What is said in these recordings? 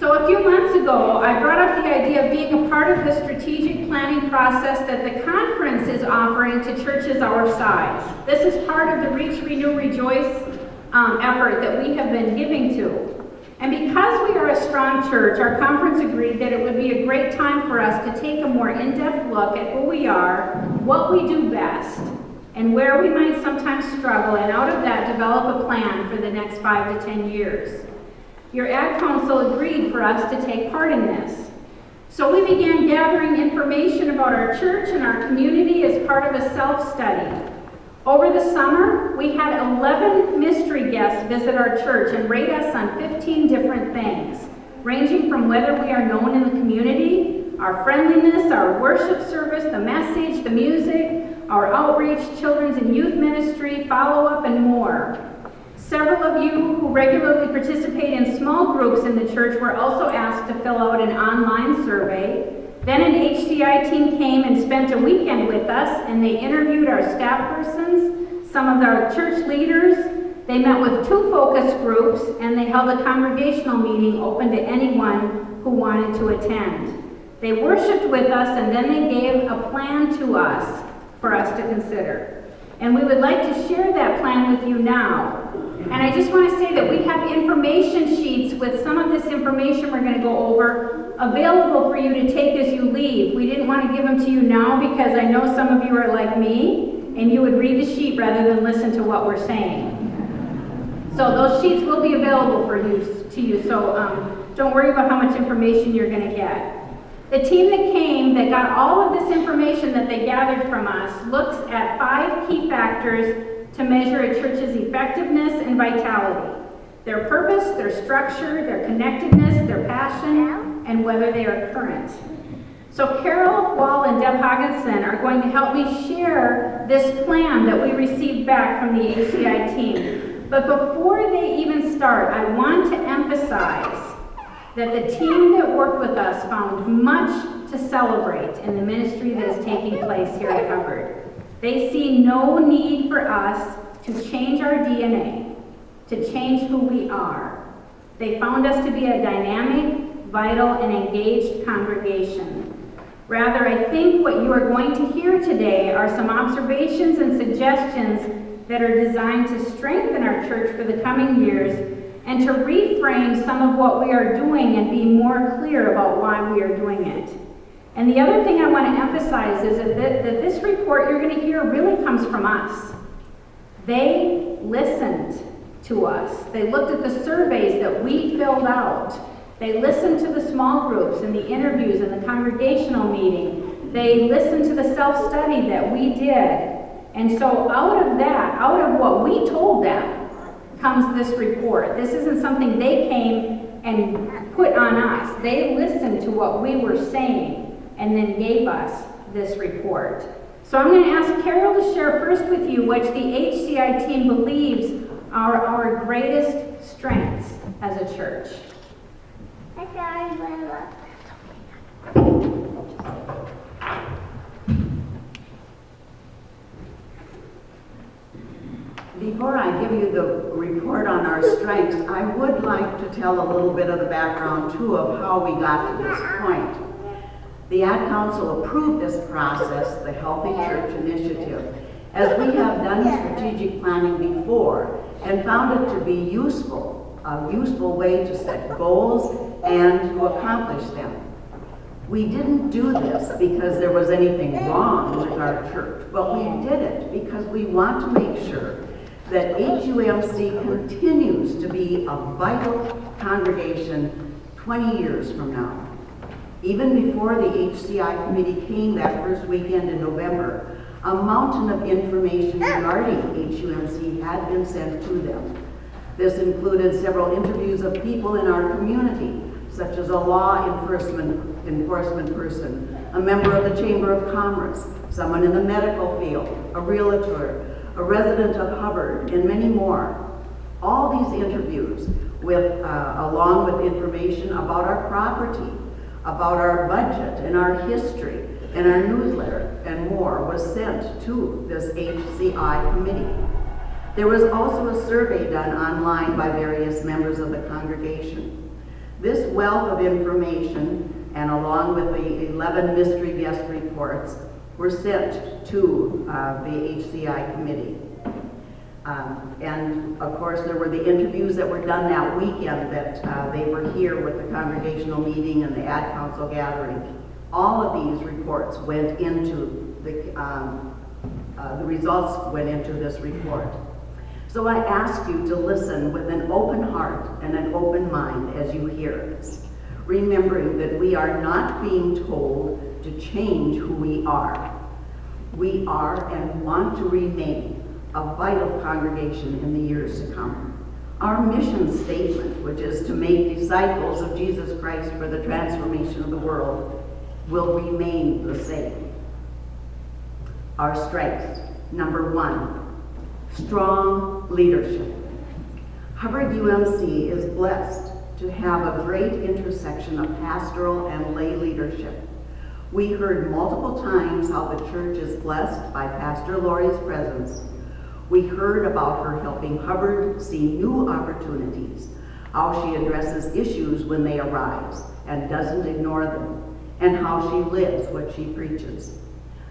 So a few months ago, I brought up the idea of being a part of the strategic planning process that the conference is offering to churches our size. This is part of the Reach, Renew, Rejoice effort that we have been giving to. And because we are a strong church, our conference agreed that it would be a great time for us to take a more in-depth look at who we are, what we do best, and where we might sometimes struggle, and out of that, develop a plan for the next 5 to 10 years. Your Ad Council agreed for us to take part in this. So we began gathering information about our church and our community as part of a self-study. Over the summer, we had 11 mystery guests visit our church and rate us on 15 different things, ranging from whether we are known in the community, our friendliness, our worship service, the message, the music, our outreach, children's and youth ministry, follow-up, and more. Several of you who regularly participate in small groups in the church were also asked to fill out an online survey. Then an HCI team came and spent a weekend with us, and they interviewed our staff persons, some of our church leaders. They met with 2 focus groups, and they held a congregational meeting open to anyone who wanted to attend. They worshiped with us, and then they gave a plan to us for us to consider. And we would like to share that plan with you now. And I just want to say that we have information sheets with some of this information we're going to go over available for you to take as you leave. We didn't want to give them to you now because I know some of you are like me and you would read the sheet rather than listen to what we're saying. So those sheets will be available for you, so don't worry about how much information you're going to get. The team that came, that got all of this information that they gathered from us, looks at 5 key factors to measure a church's effectiveness and vitality: their purpose, their structure, their connectedness, their passion, and whether they are current. So Carol Wall and Deb Hogginson are going to help me share this plan that we received back from the HCI team. But before they even start, I want to emphasize that the team that worked with us found much to celebrate in the ministry that is taking place here at Hubbard. They see no need for us to change our DNA, to change who we are. They found us to be a dynamic, vital, and engaged congregation. Rather, I think what you are going to hear today are some observations and suggestions that are designed to strengthen our church for the coming years and to reframe some of what we are doing and be more clear about why we are doing it. And the other thing I want to emphasize is that this report you're going to hear really comes from us. They listened to us. They looked at the surveys that we filled out. They listened to the small groups and the interviews and the congregational meeting. They listened to the self-study that we did. And so out of that, out of what we told them, comes this report. This isn't something they came and put on us. They listened to what we were saying and then gave us this report. So I'm going to ask Carol to share first with you which the HCI team believes are our greatest strengths as a church. Before I give you the report on our strengths, I would like to tell a little bit of the background too of how we got to this point. The Ad Council approved this process, the Healthy Church Initiative, as we have done strategic planning before and found it to be useful, a useful way to set goals and to accomplish them. We didn't do this because there was anything wrong with our church, but we did it because we want to make sure that HUMC continues to be a vital congregation 20 years from now. Even before the HCI committee came that first weekend in November, a mountain of information regarding HUMC had been sent to them. This included several interviews of people in our community, such as a law enforcement person, a member of the Chamber of Commerce, someone in the medical field, a realtor, a resident of Hubbard, and many more. All these interviews, along with information about our property, about our budget and our history and our newsletter and more, was sent to this HCI committee. There was also a survey done online by various members of the congregation. This wealth of information, and along with the 11 mystery guest reports, were sent to the HCI committee. And of course, there were the interviews that were done that weekend that they were here with the congregational meeting and the ad council gathering. All of these reports went into the results went into this report. So I ask you to listen with an open heart and an open mind as you hear this, remembering that we are not being told to change who we are. We are and want to remain a vital congregation in the years to come. Our mission statement, which is to make disciples of Jesus Christ for the transformation of the world, will remain the same. Our strengths. Number 1, strong leadership. Hubbard UMC is blessed to have a great intersection of pastoral and lay leadership. We heard multiple times how the church is blessed by Pastor Lori's presence. We heard about her helping Hubbard see new opportunities, how she addresses issues when they arise and doesn't ignore them, and how she lives what she preaches.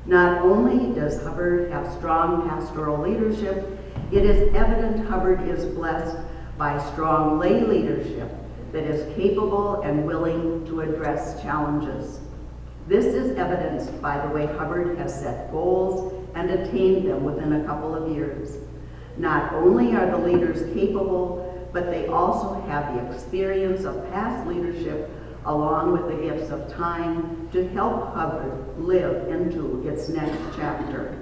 Not only does Hubbard have strong pastoral leadership, it is evident Hubbard is blessed by strong lay leadership that is capable and willing to address challenges. This is evidenced by the way Hubbard has set goals and attained them within a couple of years. Not only are the leaders capable, but they also have the experience of past leadership along with the gifts of time to help Hubbard live into its next chapter.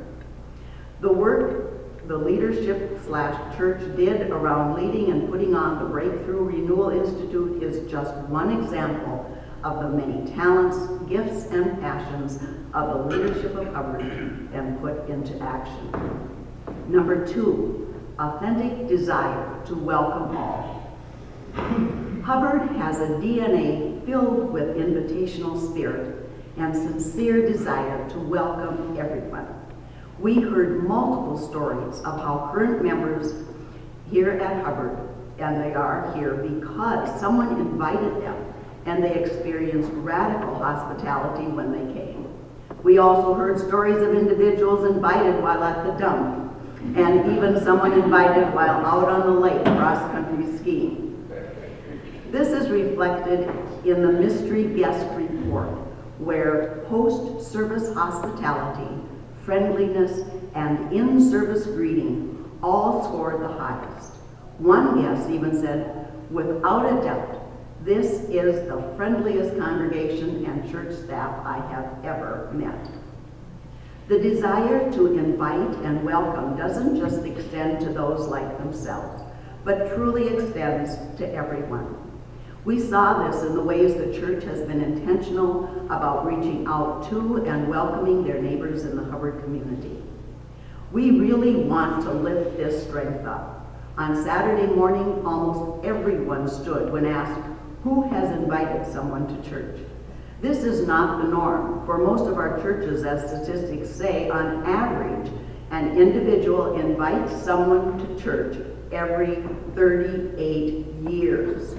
The work the leadership/church did around leading and putting on the Breakthrough Renewal Institute is just one example of the many talents, gifts, and passions of the leadership of Hubbard and put into action. Number 2, authentic desire to welcome all. Hubbard has a DNA filled with invitational spirit and sincere desire to welcome everyone. We heard multiple stories of how current members here at Hubbard, and they are here because someone invited them and they experienced radical hospitality when they came. We also heard stories of individuals invited while at the dump, and even someone invited while out on the lake cross-country skiing. This is reflected in the mystery guest report, where post-service hospitality, friendliness, and in-service greeting all scored the highest. One guest even said, without a doubt, this is the friendliest congregation and church staff I have ever met. The desire to invite and welcome doesn't just extend to those like themselves, but truly extends to everyone. We saw this in the ways the church has been intentional about reaching out to and welcoming their neighbors in the Hubbard community. We really want to lift this strength up. On Saturday morning, almost everyone stood when asked, who has invited someone to church? This is not the norm. For most of our churches, as statistics say, on average, an individual invites someone to church every 38 years.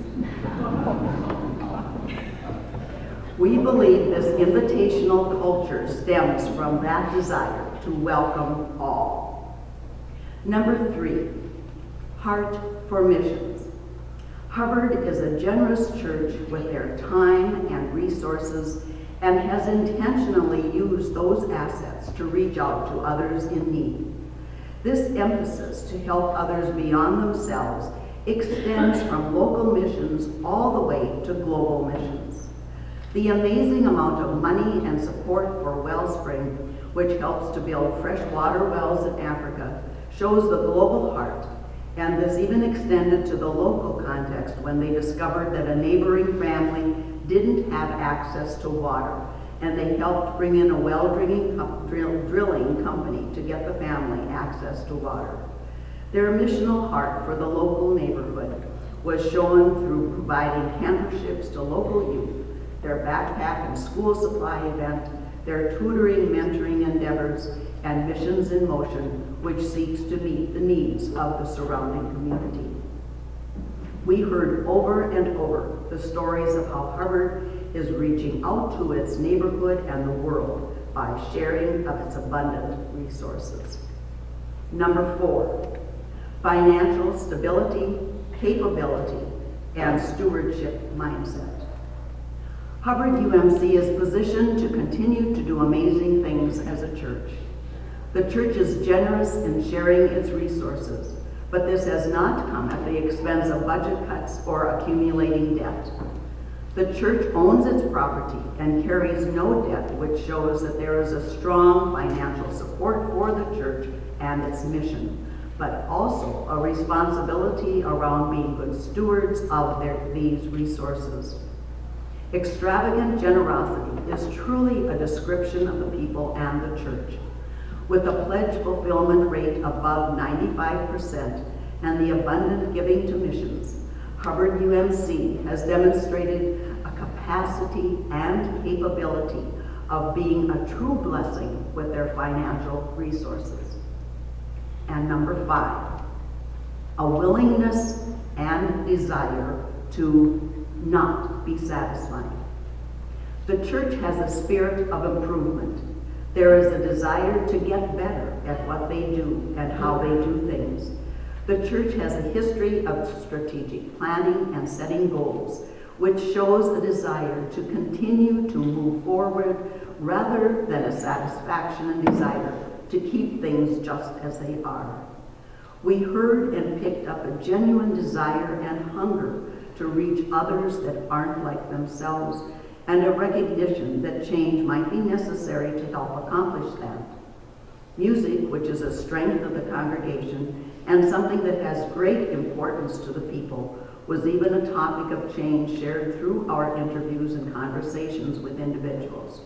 We believe this invitational culture stems from that desire to welcome all. Number 3, heart for missions. Hubbard is a generous church with their time and resources and has intentionally used those assets to reach out to others in need. This emphasis to help others beyond themselves extends from local missions all the way to global missions. The amazing amount of money and support for Wellspring, which helps to build freshwater wells in Africa, shows the global heart, and this even extended to the local context when they discovered that a neighboring family didn't have access to water, and they helped bring in a well drilling company to get the family access to water. Their missional heart for the local neighborhood was shown through providing handkerships to local youth, their backpack and school supply event, their tutoring, mentoring endeavors, and Missions in Motion, which seeks to meet the needs of the surrounding community. We heard over and over the stories of how Hubbard is reaching out to its neighborhood and the world by sharing of its abundant resources. Number 4, financial stability, capability, and stewardship mindset. Hubbard UMC is positioned to continue to do amazing things as a church. The church is generous in sharing its resources, but this has not come at the expense of budget cuts or accumulating debt. The church owns its property and carries no debt, which shows that there is a strong financial support for the church and its mission, but also a responsibility around being good stewards of these resources. Extravagant generosity is truly a description of the people and the church. With a pledge fulfillment rate above 95% and the abundant giving to missions, Hubbard UMC has demonstrated a capacity and capability of being a true blessing with their financial resources. And number 5, a willingness and desire to not be satisfied. The church has a spirit of improvement. There is a desire to get better at what they do and how they do things. The church has a history of strategic planning and setting goals, which shows a desire to continue to move forward rather than a satisfaction and desire to keep things just as they are. We heard and picked up a genuine desire and hunger to reach others that aren't like themselves, and a recognition that change might be necessary to help accomplish that. Music, which is a strength of the congregation and something that has great importance to the people, was even a topic of change shared through our interviews and conversations with individuals.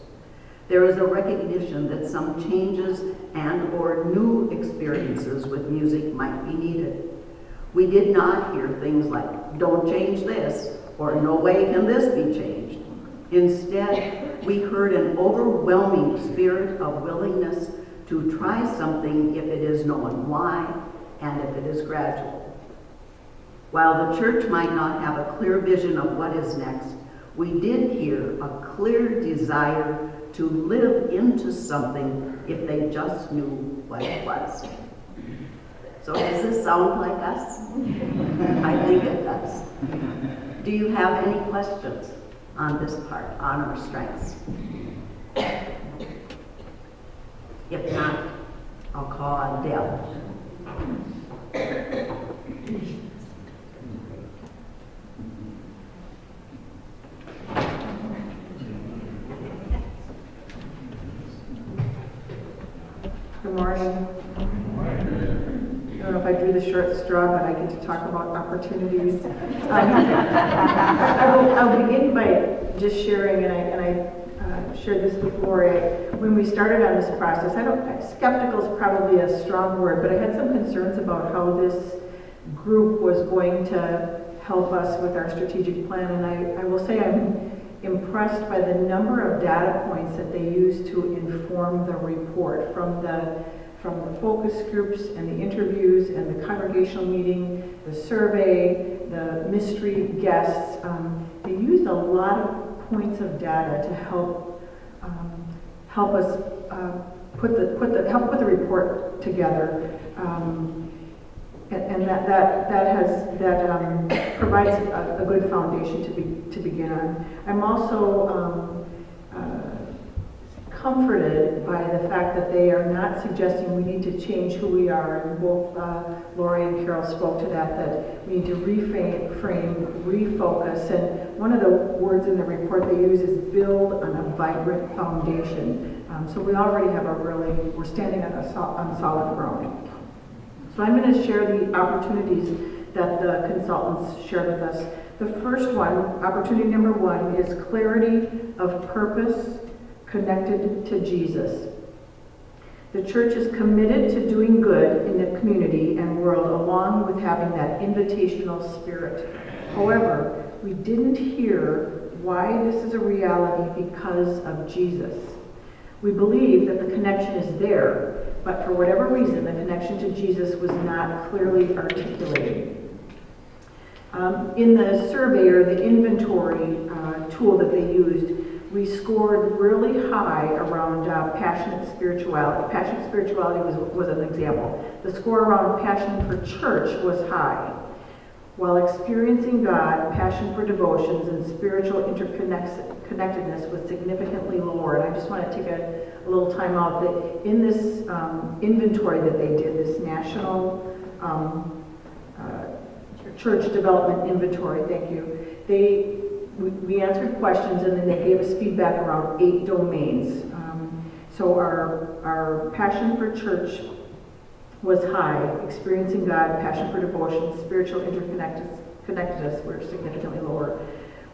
There is a recognition that some changes and/or new experiences with music might be needed. We did not hear things like, "Don't change this," or "No way can this be changed." Instead, we heard an overwhelming spirit of willingness to try something if it is known why and if it is gradual. While the church might not have a clear vision of what is next, we did hear a clear desire to live into something if they just knew what it was. So does this sound like us? I think it does. Do you have any questions on this part, on our strengths? If not, I'll call on Deb. Good morning. I don't know if I drew the short straw, but I get to talk about opportunities. I'll begin by just sharing, and I shared this before. When we started on this process, skeptical is probably a strong word, but I had some concerns about how this group was going to help us with our strategic plan, and I will say I'm impressed by the number of data points that they used to inform the report, from the focus groups and the interviews and the congregational meeting, the survey, the mystery guests. They used a lot of points of data to help us put the report together, and that provides a good foundation to begin on. I'm also comforted by the fact that they are not suggesting we need to change who we are. And both Lori and Carol spoke to that we need to reframe, refocus. And one of the words in the report they use is build on a vibrant foundation. So we already have we're standing on solid ground. So I'm going to share the opportunities that the consultants shared with us. The first one, opportunity number 1, is clarity of purpose connected to Jesus. The church is committed to doing good in the community and world, along with having that invitational spirit. However, we didn't hear why this is a reality because of Jesus. We believe that the connection is there, but for whatever reason, the connection to Jesus was not clearly articulated. In the survey or the inventory tool that they used, we scored really high around passionate spirituality. Passionate spirituality was an example. The score around passion for church was high, while experiencing God, passion for devotions, and spiritual interconnectedness was significantly lower. And I just want to take a little time out that in this inventory that they did, this national church development inventory, thank you, we answered questions and then they gave us feedback around 8 domains. So our passion for church was high, experiencing God, passion for devotion, spiritual interconnectedness were significantly lower.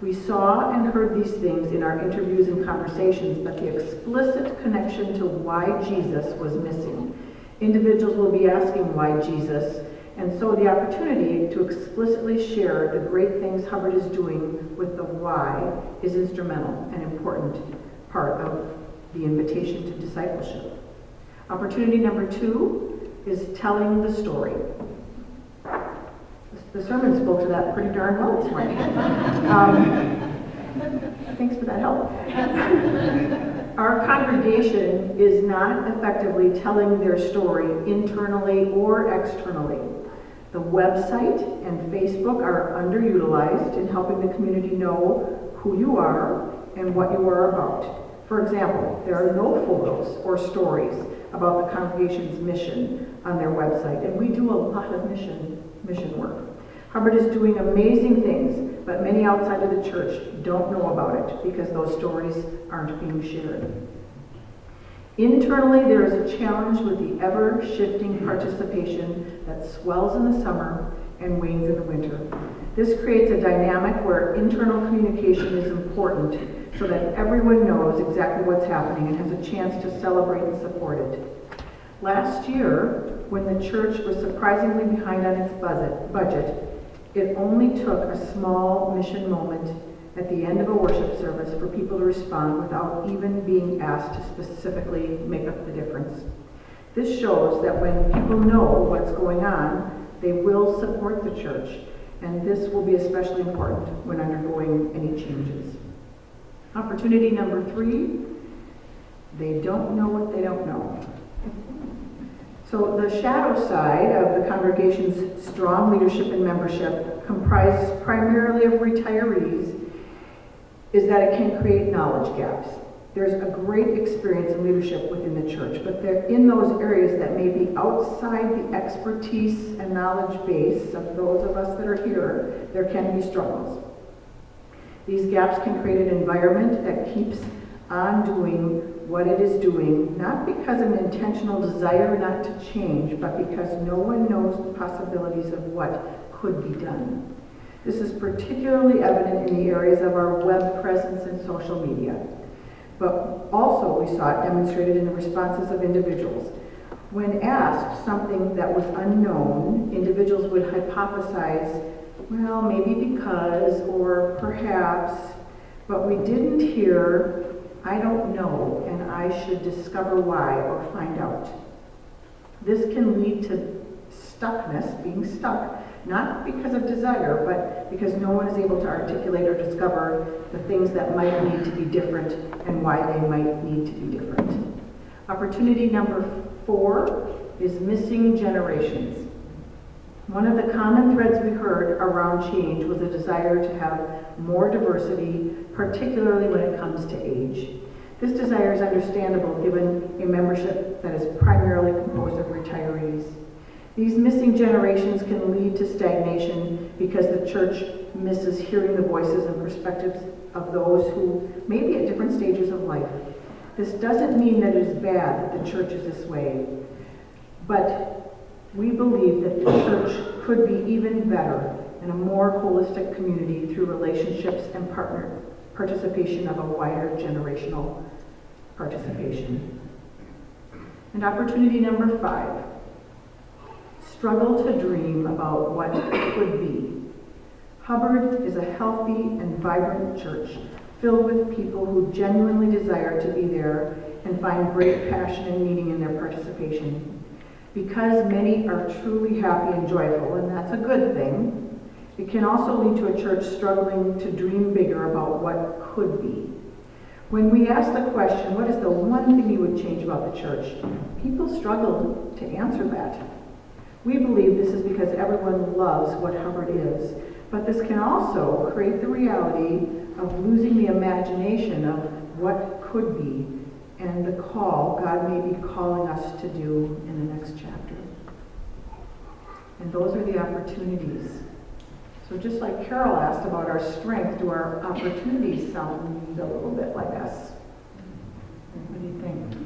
We saw and heard these things in our interviews and conversations, but the explicit connection to why Jesus was missing. Individuals will be asking why Jesus, and so the opportunity to explicitly share the great things Hubbard is doing with the why is instrumental and important part of the invitation to discipleship. Opportunity number 2 is telling the story. The sermon spoke to that pretty darn well this morning. Thanks for that help. Our congregation is not effectively telling their story internally or externally. The website and Facebook are underutilized in helping the community know who you are and what you are about. For example, there are no photos or stories about the congregation's mission on their website, and we do a lot of mission work. Hubbard is doing amazing things, but many outside of the church don't know about it because those stories aren't being shared. Internally, there is a challenge with the ever-shifting participation that swells in the summer and wanes in the winter. This creates a dynamic where internal communication is important so that everyone knows exactly what's happening and has a chance to celebrate and support it. Last year, when the church was surprisingly behind on its budget, it only took a small mission moment at the end of a worship service for people to respond without even being asked to specifically make up the difference. This shows that when people know what's going on, they will support the church, and this will be especially important when undergoing any changes. Opportunity number 3, they don't know what they don't know. So the shadow side of the congregation's strong leadership and membership, comprised primarily of retirees, is that it can create knowledge gaps. There's a great experience in leadership within the church, but they're in those areas that may be outside the expertise and knowledge base of those of us that are here, there can be struggles. These gaps can create an environment that keeps on doing what it is doing, not because of an intentional desire not to change, but because no one knows the possibilities of what could be done. This is particularly evident in the areas of our web presence and social media. But also we saw it demonstrated in the responses of individuals. When asked something that was unknown, individuals would hypothesize, well, maybe because, or perhaps, but we didn't hear, I don't know, and I should discover why or find out. This can lead to stuckness, being stuck, not because of desire, but because no one is able to articulate or discover the things that might need to be different and why they might need to be different. Opportunity number 4 is missing generations. One of the common threads we heard around change was a desire to have more diversity, particularly when it comes to age. This desire is understandable given a membership that is primarily composed of retirees. These missing generations can lead to stagnation because the church misses hearing the voices and perspectives of those who may be at different stages of life. This doesn't mean that it is bad that the church is this way, but we believe that the church could be even better in a more holistic community through relationships and participation of a wider generational participation. And opportunity number 5. Struggle to dream about what could be. Hubbard is a healthy and vibrant church filled with people who genuinely desire to be there and find great passion and meaning in their participation. Because many are truly happy and joyful, and that's a good thing, It can also lead to a church struggling to dream bigger about what could be. When we ask the question, what is the one thing you would change about the church? People struggle to answer that. We believe this is because everyone loves what Hubbard is, but this can also create the reality of losing the imagination of what could be and the call God may be calling us to do in the next chapter. And those are the opportunities. So just like Carol asked about our strength, do our opportunities sound a little bit like us? What do you think?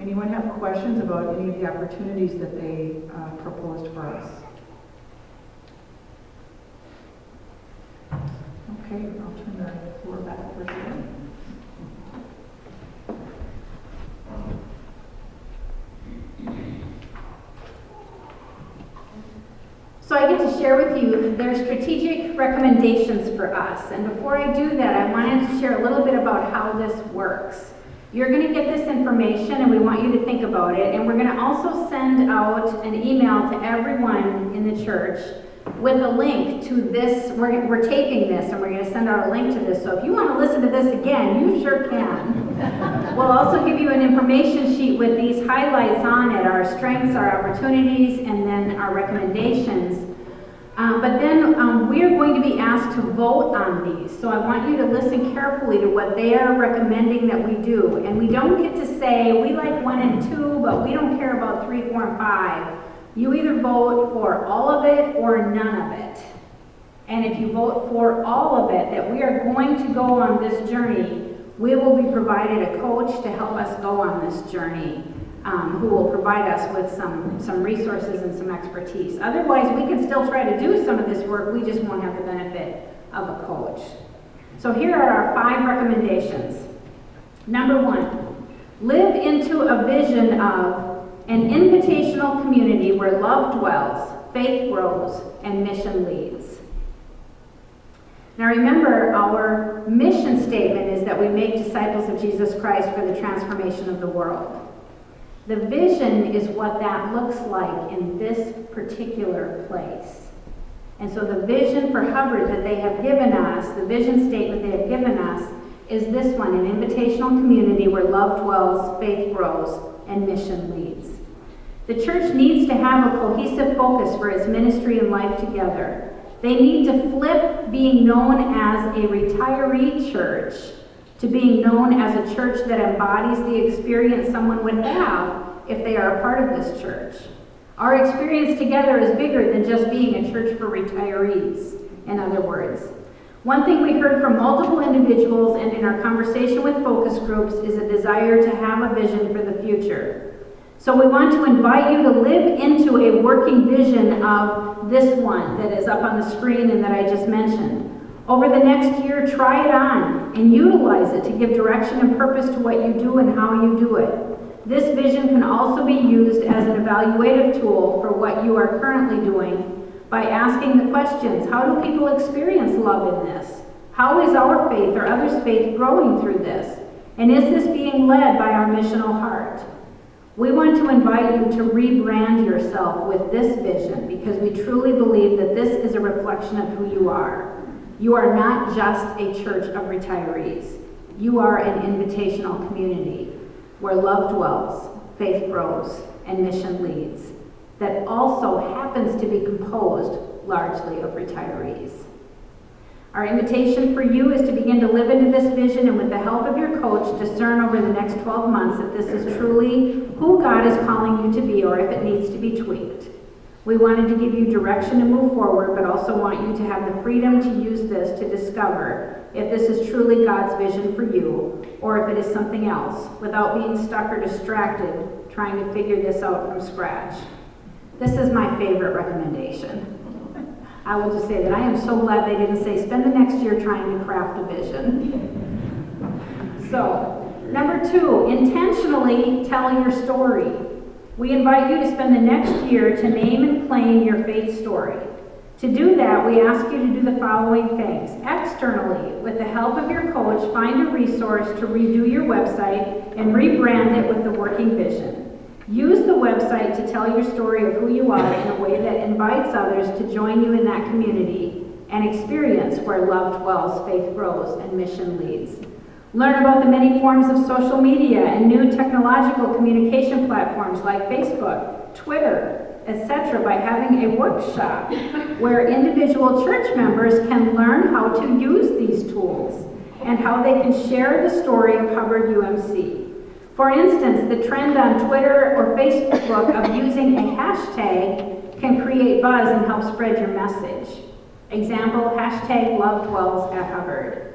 Anyone have questions about any of the opportunities that they proposed for us? Okay, I'll turn the floor back over to you. So I get to share with you their strategic recommendations for us. And before I do that, I wanted to share a little bit about how this works. You're going to get this information and we want you to think about it. And we're going to also send out an email to everyone in the church with a link to this. We're taping this and we're going to send out a link to this. So if you want to listen to this again, you sure can. We'll also give you an information sheet with these highlights on it, our strengths, our opportunities, and then our recommendations. But then we are going to be asked to vote on these. So I want you to listen carefully to what they are recommending that we do. And we don't get to say, we like 1 and 2, but we don't care about 3, 4, and 5. You either vote for all of it or none of it. And if you vote for all of it, that we are going to go on this journey, we will be provided a coach to help us go on this journey, who will provide us with some resources and some expertise. Otherwise, we can still try to do some of this work, we just won't have the benefit of a coach. So here are our 5 recommendations. Number 1, live into a vision of an invitational community where love dwells, faith grows, and mission leads. Now remember, our mission statement is that we make disciples of Jesus Christ for the transformation of the world. The vision is what that looks like in this particular place. And so the vision for Hubbard that they have given us, the vision statement they have given us, is this one, an invitational community where love dwells, faith grows, and mission leads. The church needs to have a cohesive focus for its ministry and life together. They need to flip being known as a retiree church to being known as a church that embodies the experience someone would have if they are a part of this church. Our experience together is bigger than just being a church for retirees, in other words. One thing we heard from multiple individuals and in our conversation with focus groups is a desire to have a vision for the future. So we want to invite you to live into a working vision of this one that is up on the screen and that I just mentioned. Over the next year, try it on and utilize it to give direction and purpose to what you do and how you do it. This vision can also be used as an evaluative tool for what you are currently doing by asking the questions, how do people experience love in this? How is our faith or others' faith growing through this? And is this being led by our missional heart? We want to invite you to rebrand yourself with this vision because we truly believe that this is a reflection of who you are. You are not just a church of retirees. You are an invitational community where love dwells, faith grows, and mission leads, that also happens to be composed largely of retirees. Our invitation for you is to begin to live into this vision and with the help of your coach, discern over the next 12 months if this is truly who God is calling you to be or if it needs to be tweaked. We wanted to give you direction to move forward, but also want you to have the freedom to use this to discover if this is truly God's vision for you or if it is something else, without being stuck or distracted trying to figure this out from scratch. This is my favorite recommendation. I will just say that I am so glad they didn't say spend the next year trying to craft a vision. So, number 2, intentionally telling your story. We invite you to spend the next year to name and claim your faith story. To do that, we ask you to do the following things. Externally, with the help of your coach, find a resource to redo your website and rebrand it with the working vision. Use the website to tell your story of who you are in a way that invites others to join you in that community and experience where love dwells, faith grows, and mission leads. Learn about the many forms of social media and new technological communication platforms like Facebook, Twitter, etc. by having a workshop where individual church members can learn how to use these tools and how they can share the story of Hubbard UMC. For instance, the trend on Twitter or Facebook of using a hashtag can create buzz and help spread your message. Example, hashtag love dwells at Hubbard.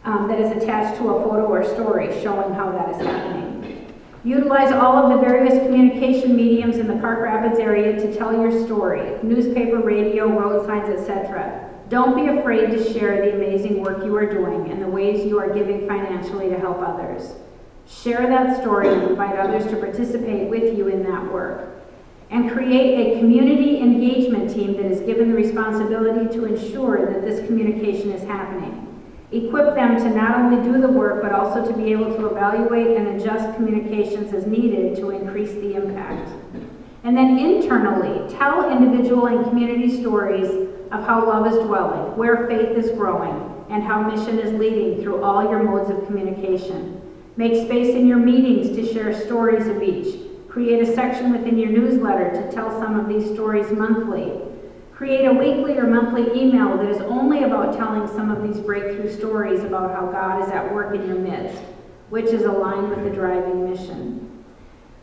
That is attached to a photo or story showing how that is happening. Utilize all of the various communication mediums in the Park Rapids area to tell your story, newspaper, radio, road signs, etc. Don't be afraid to share the amazing work you are doing and the ways you are giving financially to help others. Share that story and invite others to participate with you in that work. And create a community engagement team that is given the responsibility to ensure that this communication is happening. Equip them to not only do the work, but also to be able to evaluate and adjust communications as needed to increase the impact. And then internally, tell individual and community stories of how love is dwelling, where faith is growing, and how mission is leading through all your modes of communication. Make space in your meetings to share stories of each. Create a section within your newsletter to tell some of these stories monthly. Create a weekly or monthly email that is only about telling some of these breakthrough stories about how God is at work in your midst, which is aligned with the driving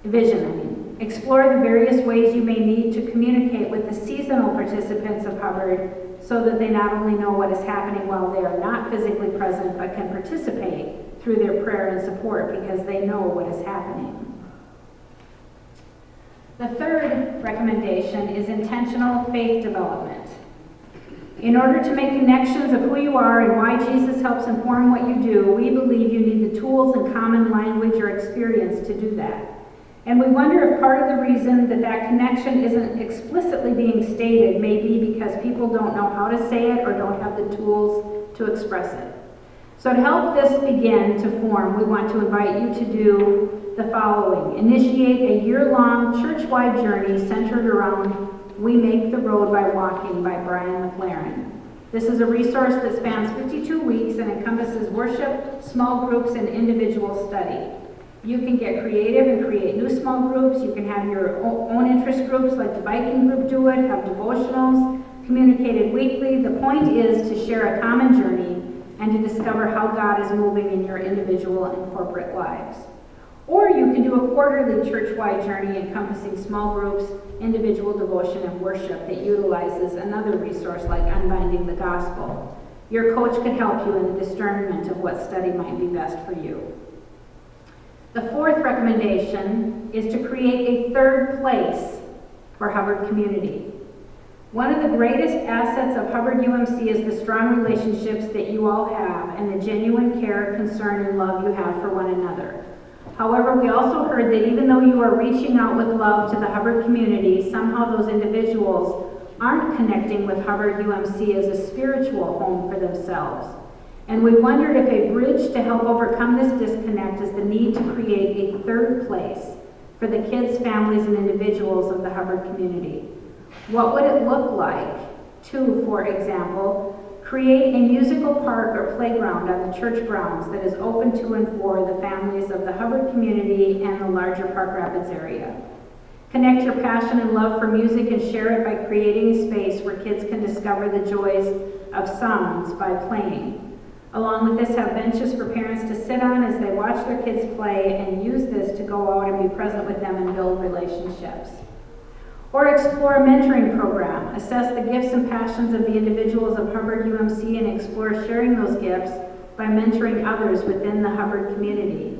vision. Explore the various ways you may need to communicate with the seasonal participants of Hubbard so that they not only know what is happening while they are not physically present, but can participate through their prayer and support because they know what is happening. The third recommendation is intentional faith development. In order to make connections of who you are and why Jesus helps inform what you do, we believe you need the tools and common language or experience to do that. And we wonder if part of the reason that that connection isn't explicitly being stated may be because people don't know how to say it or don't have the tools to express it. So to help this begin to form, we want to invite you to do the following. Initiate a year-long church-wide journey centered around We Make the Road by Walking by Brian McLaren. This is a resource that spans 52 weeks and encompasses worship, small groups, and individual study. You can get creative and create new small groups. You can have your own interest groups like the biking group do it, have devotionals, communicated weekly. The point is to share a common journey and to discover how God is moving in your individual and corporate lives. Or you can do a quarterly church-wide journey encompassing small groups, individual devotion, and worship that utilizes another resource like Unbinding the Gospel. Your coach could help you in the discernment of what study might be best for you. The fourth recommendation is to create a third place for Hubbard community. One of the greatest assets of Hubbard UMC is the strong relationships that you all have and the genuine care, concern, and love you have for one another. However, we also heard that even though you are reaching out with love to the Hubbard community, somehow those individuals aren't connecting with Hubbard UMC as a spiritual home for themselves. And we wondered if a bridge to help overcome this disconnect is the need to create a third place for the kids, families, and individuals of the Hubbard community. What would it look like to, for example, create a musical park or playground on the church grounds that is open to and for the families of the Hubbard community and the larger Park Rapids area? Connect your passion and love for music and share it by creating a space where kids can discover the joys of sounds by playing. Along with this, have benches for parents to sit on as they watch their kids play and use this to go out and be present with them and build relationships. Or explore a mentoring program. Assess the gifts and passions of the individuals of Hubbard UMC and explore sharing those gifts by mentoring others within the Hubbard community.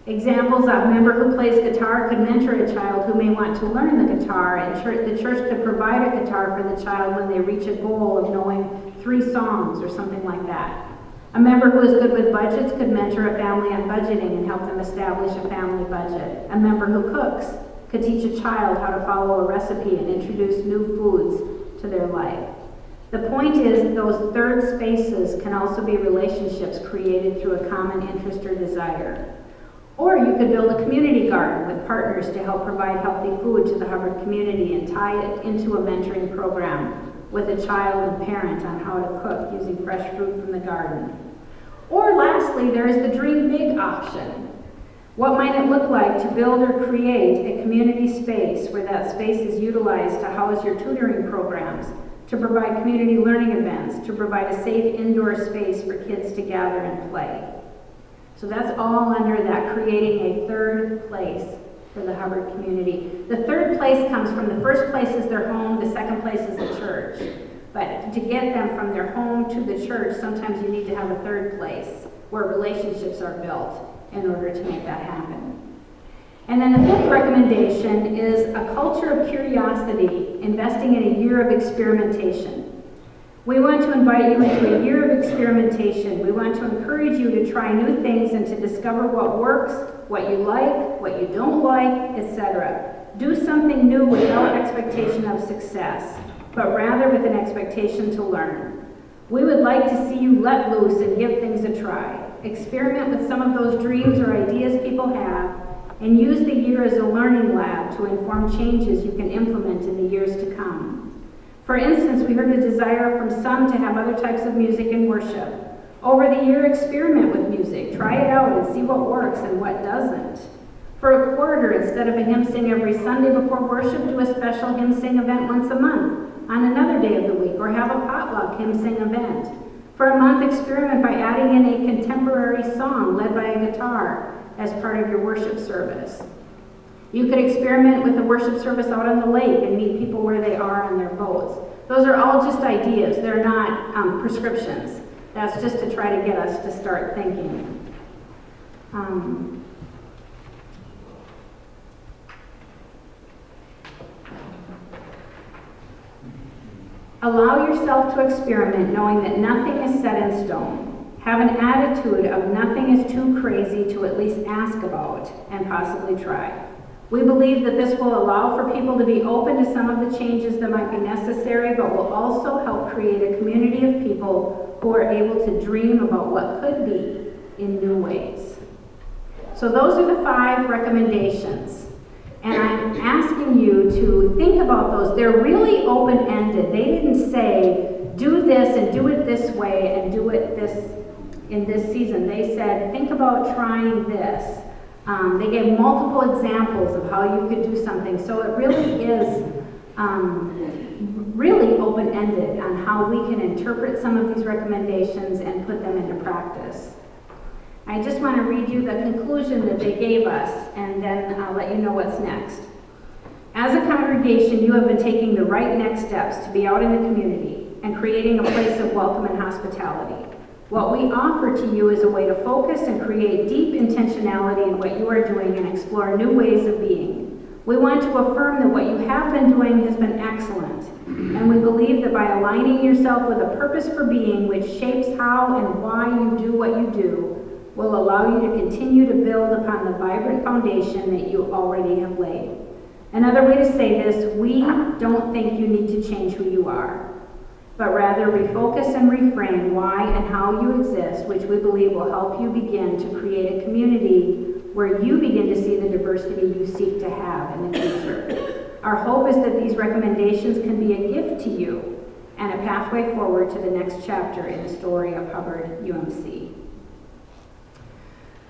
Examples of a member who plays guitar could mentor a child who may want to learn the guitar, and the church could provide a guitar for the child when they reach a goal of knowing 3 songs or something like that. A member who is good with budgets could mentor a family on budgeting and help them establish a family budget. A member who cooks could teach a child how to follow a recipe and introduce new foods to their life. The point is, those third spaces can also be relationships created through a common interest or desire. Or you could build a community garden with partners to help provide healthy food to the Hubbard community and tie it into a mentoring program with a child and parent on how to cook using fresh fruit from the garden. Or lastly, there is the Dream Big option. What might it look like to build or create a community space where that space is utilized to house your tutoring programs, to provide community learning events, to provide a safe indoor space for kids to gather and play. So that's all under that creating a third place for the Hubbard community. The third place comes from the first place is their home, the second place is the church. But to get them from their home to the church, sometimes you need to have a third place where relationships are built in order to make that happen. And then the fifth recommendation is a culture of curiosity, investing in a year of experimentation. We want to invite you into a year of experimentation. We want to encourage you to try new things and to discover what works, what you like, what you don't like, etc. Do something new without expectation of success, but rather with an expectation to learn. We would like to see you let loose and give things a try. Experiment with some of those dreams or ideas people have, and use the year as a learning lab to inform changes you can implement in the years to come. For instance, we heard a desire from some to have other types of music in worship. Over the year, experiment with music. Try it out and see what works and what doesn't. For a quarter, instead of a hymn sing every Sunday before worship, do a special hymn sing event once a month on another day of the week, or have a potluck hymn sing event. For a month, experiment by adding in a contemporary song led by a guitar as part of your worship service. You could experiment with a worship service out on the lake and meet people where they are on their boats. Those are all just ideas. They're not prescriptions. That's just to try to get us to start thinking. Allow yourself to experiment, knowing that nothing is set in stone. Have an attitude of nothing is too crazy to at least ask about and possibly try. We believe that this will allow for people to be open to some of the changes that might be necessary, but will also help create a community of people who are able to dream about what could be in new ways. So those are the 5 recommendations. And I'm asking you to think about those. They're really open-ended. They didn't say, do this and do it this way and do it in this season. They said, think about trying this. They gave multiple examples of how you could do something. So it really is really open-ended on how we can interpret some of these recommendations and put them into practice. I just want to read you the conclusion that they gave us, and then I'll let you know what's next. As a congregation, you have been taking the right next steps to be out in the community and creating a place of welcome and hospitality. What we offer to you is a way to focus and create deep intentionality in what you are doing and explore new ways of being. We want to affirm that what you have been doing has been excellent, and we believe that by aligning yourself with a purpose for being which shapes how and why you do what you do, will allow you to continue to build upon the vibrant foundation that you already have laid. Another way to say this, we don't think you need to change who you are, but rather refocus and reframe why and how you exist, which we believe will help you begin to create a community where you begin to see the diversity you seek to have in the future. Our hope is that these recommendations can be a gift to you and a pathway forward to the next chapter in the story of Hubbard UMC.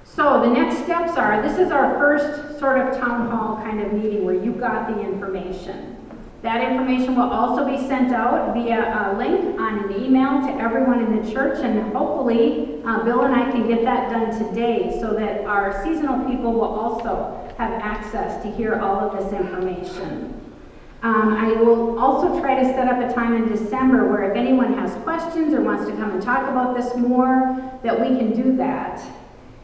So the next steps are, this is our first sort of town hall kind of meeting where you got the information. That information will also be sent out via a link on an email to everyone in the church, and hopefully Bill and I can get that done today so that our seasonal people will also have access to hear all of this information. I will also try to set up a time in December where if anyone has questions or wants to come and talk about this more, that we can do that.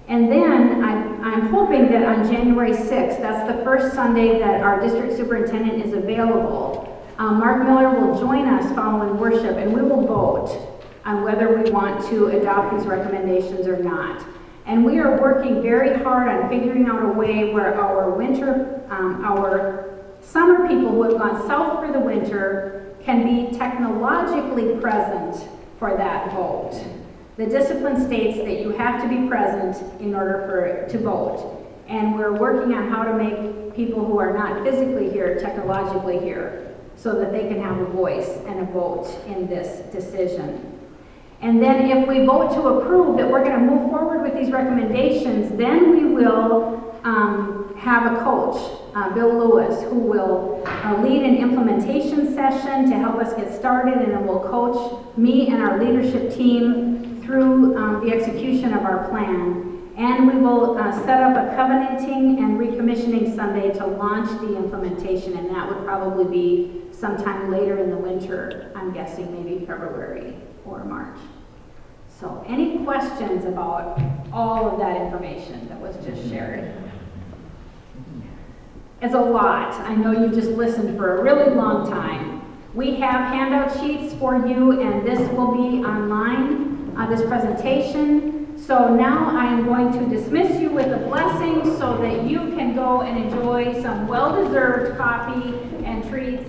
And then I'm hoping that on January 6th, that's the first Sunday that our district superintendent is available, Mark Miller will join us following worship, and we will vote on whether we want to adopt these recommendations or not. And we are working very hard on figuring out a way where our summer people who have gone south for the winter can be technologically present for that vote. The discipline states that you have to be present in order to vote. And we're working on how to make people who are not physically here, technologically here, so that they can have a voice and a vote in this decision. And then if we vote to approve that we're going to move forward with these recommendations, then we will have a coach, Bill Lewis, who will lead an implementation session to help us get started, and then will coach me and our leadership team through the execution of our plan. And we will set up a covenanting and recommissioning Sunday to launch the implementation, and that would probably be sometime later in the winter, I'm guessing maybe February or March. So any questions about all of that information that was just shared? It's a lot. I know you just listened for a really long time. We have handout sheets for you, and this will be online, this presentation. So now I am going to dismiss you with a blessing so that you can go and enjoy some well-deserved coffee and treats.